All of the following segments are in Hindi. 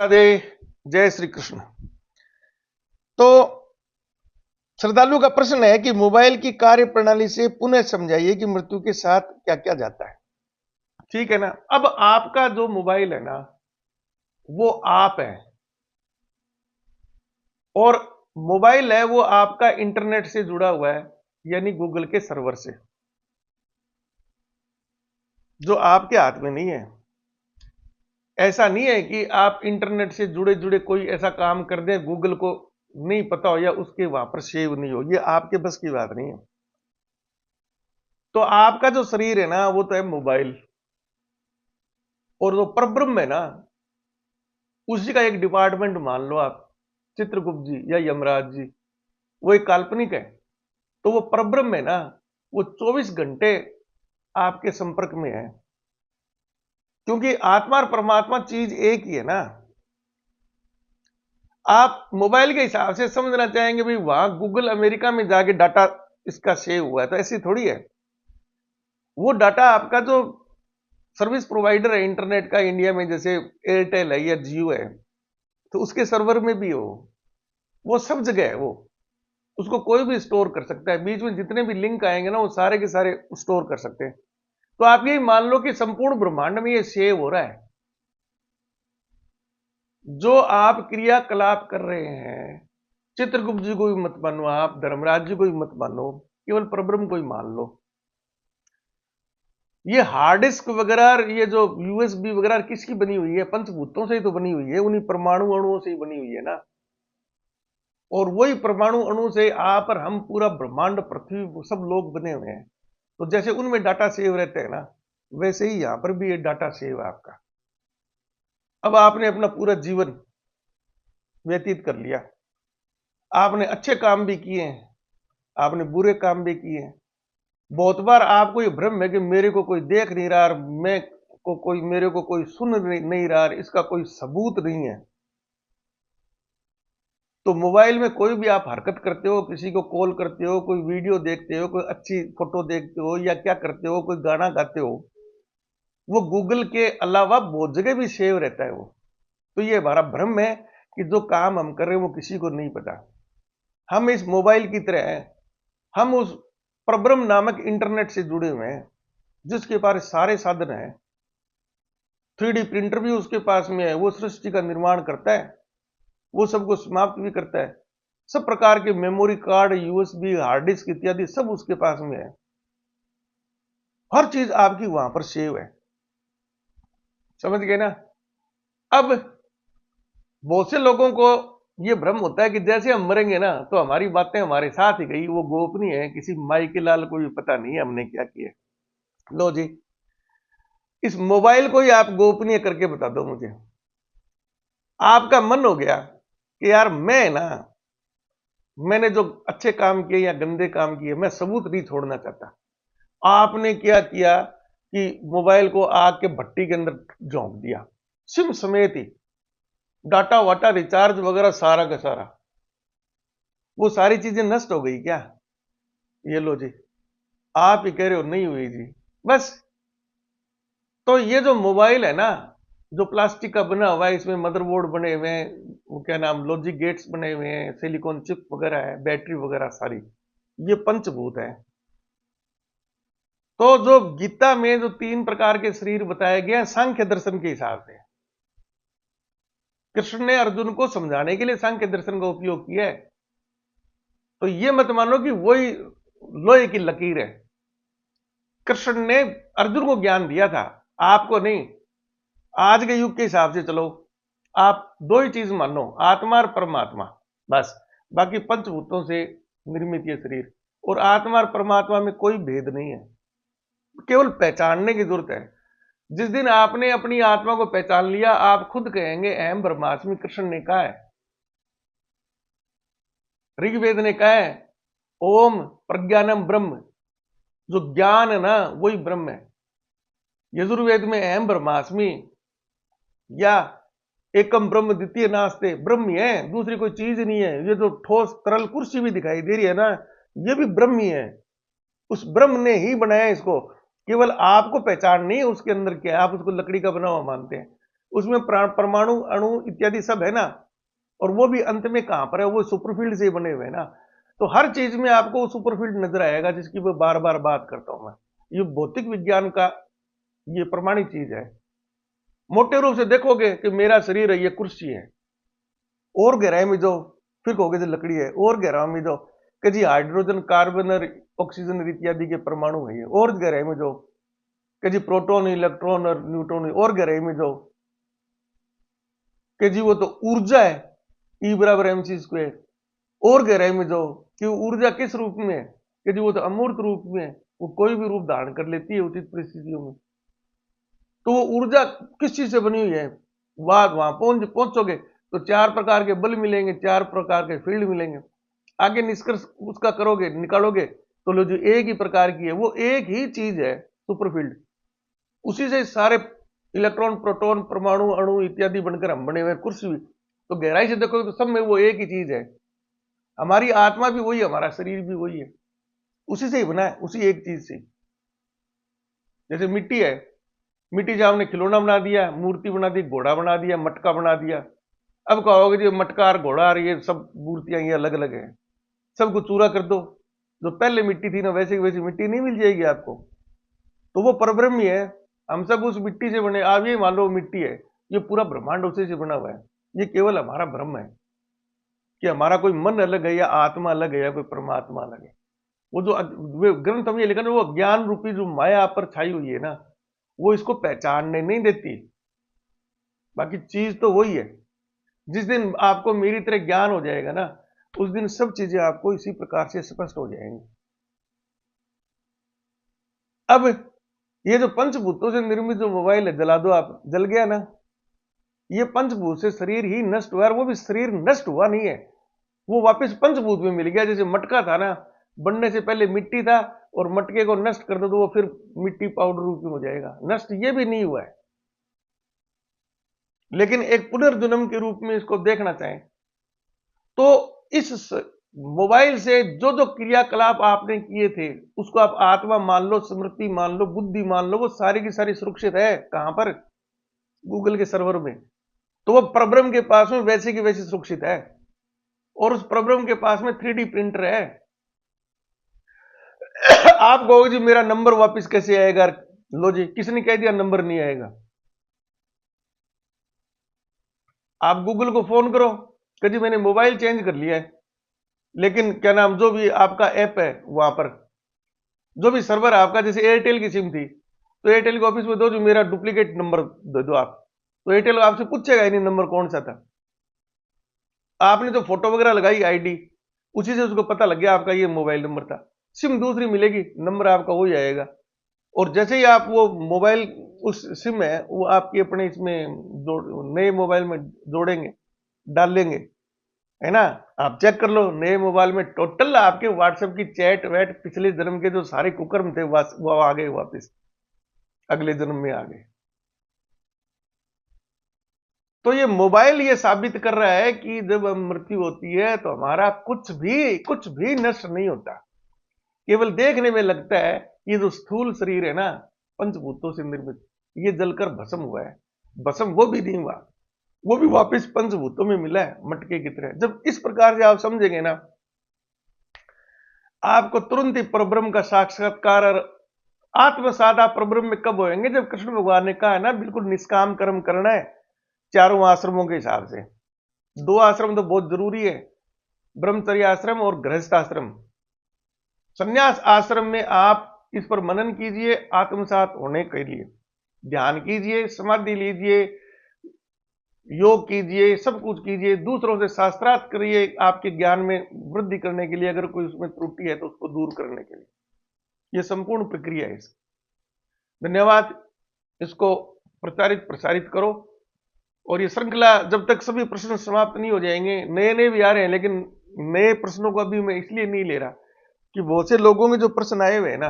राधे। जय श्री कृष्ण। तो श्रद्धालु का प्रश्न है कि मोबाइल की कार्य प्रणाली से पुनः समझाइए कि मृत्यु के साथ क्या क्या जाता है। ठीक है ना। अब आपका जो मोबाइल है ना, वो आप है, और मोबाइल है वो आपका इंटरनेट से जुड़ा हुआ है, यानी गूगल के सर्वर से, जो आपके हाथ में नहीं है। ऐसा नहीं है कि आप इंटरनेट से जुड़े जुड़े कोई ऐसा काम कर दें गूगल को नहीं पता हो या उसके वहां पर सेव नहीं हो, ये आपके बस की बात नहीं है। तो आपका जो शरीर है ना, वो तो है मोबाइल, और जो परब्रह्म है ना, उसी का एक डिपार्टमेंट मान लो आप, चित्रगुप्त जी या यमराज जी, वो एक काल्पनिक है। तो वो परब्रह्म है ना, वो 24 घंटे आपके संपर्क में है, क्योंकि आत्मा और परमात्मा चीज एक ही है ना। आप मोबाइल के हिसाब से समझना चाहेंगे भाई वहां गूगल अमेरिका में जाके डाटा इसका सेव हुआ है, तो ऐसी थोड़ी है। वो डाटा आपका जो सर्विस प्रोवाइडर है इंटरनेट का इंडिया में, जैसे एयरटेल है या जियो है, तो उसके सर्वर में भी हो, वो सब जगह है। वो उसको कोई भी स्टोर कर सकता है, बीच में जितने भी लिंक आएंगे ना वो सारे के सारे स्टोर कर सकते हैं। तो आप यही मान लो कि संपूर्ण ब्रह्मांड में ये सेव हो रहा है। जो आप क्रियाकलाप कर रहे हैं, चित्रगुप्त जी को भी मत मानो, आप धर्मराज जी को भी मत मानो, केवल परब्रह्म को ही मान लो। ये हार्ड डिस्क वगैरह, ये जो यूएसबी वगैरह किसकी बनी हुई है? पंचभूतों से ही तो बनी हुई है, उन्हीं परमाणु अणुओं से ही बनी हुई है ना। और वही परमाणु अणु से आप और हम, पूरा ब्रह्मांड, पृथ्वी, सब लोग बने हुए हैं। तो जैसे उनमें डाटा सेव रहते हैं ना, वैसे ही यहां पर भी ये डाटा सेव है आपका। अब आपने अपना पूरा जीवन व्यतीत कर लिया, आपने अच्छे काम भी किए हैं, आपने बुरे काम भी किए हैं। बहुत बार आपको ये भ्रम है कि मेरे को कोई देख नहीं रहा, और मेरे को कोई सुन नहीं रहा, इसका कोई सबूत नहीं है। तो मोबाइल में कोई भी आप हरकत करते हो, किसी को कॉल करते हो, कोई वीडियो देखते हो, कोई अच्छी फोटो देखते हो, या क्या करते हो, कोई गाना गाते हो, वो गूगल के अलावा बहुत जगह भी सेव रहता है वो। तो ये हमारा भ्रम है कि जो काम हम कर रहे हैं वो किसी को नहीं पता। हम इस मोबाइल की तरह हैं, हम उस परब्रह्म नामक इंटरनेट से जुड़े हुए हैं, जिसके पास सारे साधन हैं। 3D प्रिंटर भी उसके पास में है, वो सृष्टि का निर्माण करता है, वो सबको समाप्त भी करता है। सब प्रकार के memory card, USB, hard disk इत्यादि सब उसके पास में है। हर चीज आपकी वहां पर सेव है। समझ गए ना। अब बहुत से लोगों को ये भ्रम होता है कि जैसे हम मरेंगे ना तो हमारी बातें हमारे साथ ही गई, वो गोपनीय है, किसी माई के लाल को भी पता नहीं है हमने क्या किया। लो जी, इस मोबाइल को ही आप गोपनीय करके बता दो मुझे। आपका मन हो गया कि यार मैं ना, मैंने जो अच्छे काम किए या गंदे काम किए, मैं सबूत नहीं छोड़ना चाहता। आपने क्या किया कि मोबाइल को आग के भट्टी के अंदर झोंक दिया, सिम समेत ही, डाटा वाटा रिचार्ज वगैरह सारा का सारा, वो सारी चीजें नष्ट हो गई क्या? ये लो जी, आप ही कह रहे हो नहीं हुई जी। बस। तो ये जो मोबाइल है ना, जो प्लास्टिक का बना हुआ है, इसमें मदरबोर्ड बने हुए हैं, वो क्या नाम, लॉजिक गेट्स बने हुए हैं, सिलिकॉन चिप वगैरह है, बैटरी वगैरह सारी, ये पंचभूत है। तो जो गीता में जो 3 प्रकार के शरीर बताए गए हैं सांख्य दर्शन के हिसाब से, कृष्ण ने अर्जुन को समझाने के लिए सांख्य दर्शन का उपयोग किया है। तो ये मत मानो कि वही लोहे की लकीर है। कृष्ण ने अर्जुन को ज्ञान दिया था, आपको नहीं। आज के युग के हिसाब से चलो, आप दो ही चीज मानो, आत्मा और परमात्मा, बस। बाकी पंचभूतों से निर्मित ये शरीर, और आत्मा और परमात्मा में कोई भेद नहीं है, केवल पहचानने की जरूरत है। जिस दिन आपने अपनी आत्मा को पहचान लिया, आप खुद कहेंगे अहम ब्रह्मास्मि। कृष्ण ने कहा है, ऋग्वेद ने कहा है, ओम प्रज्ञानम ब्रह्म, जो ज्ञान है ना वही ब्रह्म है। यजुर्वेद में अहम ब्रह्मास्मि या एकम ब्रह्म द्वितीय नास्ते, ब्रह्म ही है, दूसरी कोई चीज नहीं है। ये जो ठोस तरल कुर्सी भी दिखाई दे रही है ना, ये भी ब्रह्म ही है। उस ब्रह्म ने ही बनाया इसको। केवल आपको पहचान नहीं है उसके अंदर क्या है, आप उसको लकड़ी का बना हुआ मानते हैं। उसमें परमाणु अणु इत्यादि सब है ना, और वो भी अंत में कहां पर है, वो सुपरफील्ड से बने हुए हैं ना। तो हर चीज में आपको वो सुपरफील्ड नजर आएगा जिसकी मैं बार बार बात करता हूं मैं। ये भौतिक विज्ञान का ये प्रमाणित चीज है। मोटे रूप से देखोगे कि मेरा शरीर है, ये कुर्सी है, और गहराई में जाओ फिर कहोगे जो लकड़ी है, और गहराई में जाओ कि जी हाइड्रोजन कार्बन और ऑक्सीजन इत्यादि के परमाणु है ये, और गहराई में जाओ कि जी प्रोटॉन इलेक्ट्रॉन और न्यूट्रॉन, और गहराई में जाओ कि जी वो तो ऊर्जा है, E बराबर mc²। और गहराई में जाओ कि ऊर्जा किस रूप में है, कि जी वो तो अमूर्त रूप में है, वो कोई भी रूप धारण कर लेती है उचित परिस्थितियों में। तो वो ऊर्जा किस चीज से बनी हुई है, वहां पहुंचोगे तो 4 प्रकार के बल मिलेंगे, 4 प्रकार के फील्ड मिलेंगे। आगे निष्कर्ष उसका करोगे, निकालोगे तो लो जो एक ही प्रकार की है, वो एक ही चीज है सुपरफील्ड। उसी से सारे इलेक्ट्रॉन प्रोटॉन परमाणु अणु इत्यादि बनकर हम बने हुए कुछ भी। तो गहराई से देखोगे तो सब में वो एक ही चीज है। हमारी आत्मा भी वही है, हमारा शरीर भी वही है, उसी से ही बना है, उसी एक चीज से। जैसे मिट्टी है, मिट्टी से आपने खिलौना बना दिया, मूर्ति बना दी, घोड़ा बना दिया, मटका बना दिया। अब कहोगे जी मटका और घोड़ा और ये सब मूर्तियां ये अलग अलग है, सबको चूरा कर दो, जो पहले मिट्टी थी ना वैसे की वैसी मिट्टी नहीं मिल जाएगी आपको। तो वो परब्रह्म ही है, हम सब उस मिट्टी से बने। आप ये मान लो मिट्टी है, ये पूरा ब्रह्मांड उसी से बना हुआ है। ये केवल हमारा भ्रम है कि हमारा कोई मन अलग है या आत्मा अलग है या कोई परमात्मा अलग है। वो जो ग्रंथ हम ये लिखा ना, वो ज्ञान रूपी जो माया पर छाई हुई है ना, वो इसको पहचानने नहीं देती। बाकी चीज तो वही है। जिस दिन आपको मेरी तरह ज्ञान हो जाएगा ना, उस दिन सब चीजें आपको इसी प्रकार से स्पष्ट हो जाएंगी। अब ये जो पंचभूतों से निर्मित जो मोबाइल है, जला दो आप, जल गया ना। ये पंचभूत से शरीर ही नष्ट हुआ, और वो भी शरीर नष्ट हुआ नहीं है, वो वापस पंचभूत में मिल गया। जैसे मटका था ना, बनने से पहले मिट्टी था, और मटके को नष्ट कर दो तो वो फिर मिट्टी पाउडर रूप में हो जाएगा। नष्ट ये भी नहीं हुआ है, लेकिन एक पुनर्जन्म के रूप में इसको देखना चाहें तो इस मोबाइल से जो जो क्रियाकलाप आपने किए थे उसको आप आत्मा मान लो, स्मृति मान लो, बुद्धि मान लो, वो सारी की सारी सुरक्षित है। कहां पर? गूगल के सर्वर में। तो वो परब्रह्म के पास में वैसे की वैसे सुरक्षित है, और उस परब्रह्म के पास में 3D प्रिंटर है। आप कहोगे जी मेरा नंबर वापस कैसे आएगा? लो जी, किसने कह दिया नंबर नहीं आएगा? आप गूगल को फोन करो कि जी मैंने मोबाइल चेंज कर लिया है, लेकिन क्या नाम, जो भी आपका ऐप है वहां पर जो भी सर्वर है आपका, जैसे एयरटेल की सिम थी तो एयरटेल के ऑफिस में दो, जो मेरा डुप्लीकेट नंबर दे दो आप, तो एयरटेल आपसे पूछेगा ही नहीं नंबर कौन सा था। आपने जो फोटो वगैरह लगाई आईडी, उसी से उसको पता लग गया आपका ये मोबाइल नंबर था। सिम दूसरी मिलेगी, नंबर आपका वही आएगा। और जैसे ही आप वो मोबाइल, उस सिम है वो आपके अपने इसमें नए मोबाइल में जोड़ेंगे, डाल लेंगे, है ना। आप चेक कर लो नए मोबाइल में टोटल आपके व्हाट्सएप की चैट वैट पिछले जन्म के जो सारे कुकर्म थे वो आ गए वापस, अगले जन्म में आ गए। तो ये मोबाइल ये साबित कर रहा है कि जब मृत्यु होती है तो हमारा कुछ भी नष्ट नहीं होता। केवल देखने में लगता है ये जो स्थूल शरीर है ना, पंचभूतों से निर्मित, ये जलकर भस्म हुआ है। भस्म वो भी नहीं हुआ, वो भी वापस पंचभूतों में मिला है मटके की तरह। जब इस प्रकार से आप समझेंगे ना, आपको तुरंत ही परब्रह्म का साक्षात्कार और आत्मसात आप परब्रह्म में कब होएंगे? जब कृष्ण भगवान ने कहा है ना बिल्कुल निष्काम कर्म करना है, चारों आश्रमों के हिसाब से। 2 आश्रम तो बहुत जरूरी है, ब्रह्मचर्य आश्रम और गृहस्थ आश्रम। संन्यास आश्रम में आप इस पर मनन कीजिए, आत्मसात होने के लिए ध्यान कीजिए, समाधि लीजिए, योग कीजिए, सब कुछ कीजिए, दूसरों से शास्त्रार्थ करिए आपके ज्ञान में वृद्धि करने के लिए। अगर कोई उसमें त्रुटि है तो उसको दूर करने के लिए यह संपूर्ण प्रक्रिया है इसकी। धन्यवाद। इसको प्रचारित प्रसारित करो, और ये श्रृंखला जब तक सभी प्रश्न समाप्त नहीं हो जाएंगे, नए नए भी आ रहे हैं, लेकिन नए प्रश्नों को अभी मैं इसलिए नहीं ले रहा कि बहुत से लोगों में जो प्रश्न आए हुए हैं ना,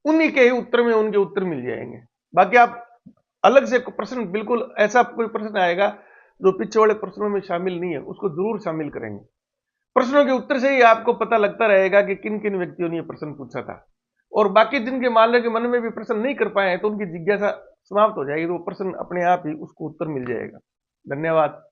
उन्हीं के ही उत्तर में उनके उत्तर मिल जाएंगे। बाकी आप अलग से प्रश्न, बिल्कुल ऐसा कोई प्रश्न आएगा जो पीछे वाले प्रश्नों में शामिल नहीं है, उसको जरूर शामिल करेंगे। प्रश्नों के उत्तर से ही आपको पता लगता रहेगा कि किन किन व्यक्तियों ने यह प्रश्न पूछा था। और बाकी जिनके मान लो कि मन में भी प्रश्न नहीं कर पाए हैं तो उनकी जिज्ञासा समाप्त हो जाएगी, तो वो प्रश्न अपने आप ही उसको उत्तर मिल जाएगा। धन्यवाद।